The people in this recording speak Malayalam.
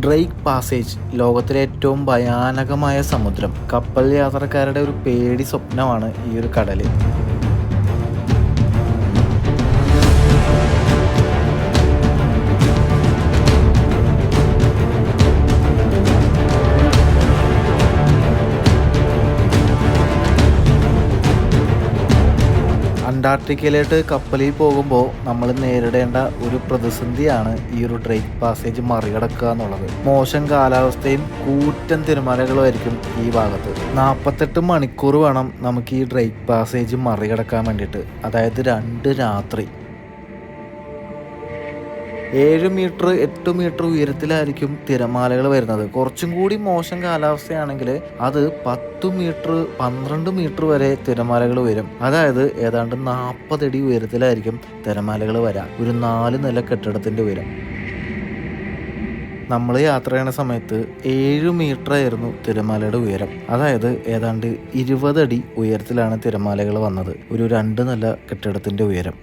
ഡ്രേക്ക് പാസേജ് ലോകത്തിലെ ഏറ്റവും ഭയാനകമായ സമുദ്രം. കപ്പൽ യാത്രക്കാരുടെ ഒരു പേടി സ്വപ്നമാണ് ഈ ഒരു കടല്. അന്റാർട്ടിക്കയിലോട്ട് കപ്പലിൽ പോകുമ്പോൾ നമ്മൾ നേരിടേണ്ട ഒരു പ്രതിസന്ധിയാണ് ഈ ഒരു ഡ്രേക്ക് പാസേജ് മറികടക്കുക എന്നുള്ളത്. മോശം കാലാവസ്ഥയും കൂറ്റൻ തിരമാലകളുമായിരിക്കും ഈ ഭാഗത്ത്. 48 മണിക്കൂർ വേണം നമുക്ക് ഈ ഡ്രേക്ക് പാസേജ് മറികടക്കാൻ വേണ്ടിയിട്ട്, അതായത് 2 രാത്രി. 7 മീറ്റർ 8 മീറ്റർ ഉയരത്തിലായിരിക്കും തിരമാലകൾ വരുന്നത്. കുറച്ചും കൂടി മോശം കാലാവസ്ഥയാണെങ്കിൽ അത് 10 മീറ്റർ 12 മീറ്റർ വരെ തിരമാലകൾ വരും. അതായത് ഏതാണ്ട് 40 അടി ഉയരത്തിലായിരിക്കും തിരമാലകൾ വരാം. ഒരു 4 നില കെട്ടിടത്തിൻ്റെ ഉയരം. നമ്മൾ യാത്ര ചെയ്യുന്ന സമയത്ത് 7 മീറ്റർ ആയിരുന്നു തിരമാലയുടെ ഉയരം. അതായത് ഏതാണ്ട് 20 അടി ഉയരത്തിലാണ് തിരമാലകൾ വന്നത്. ഒരു 2 നില കെട്ടിടത്തിൻ്റെ ഉയരം.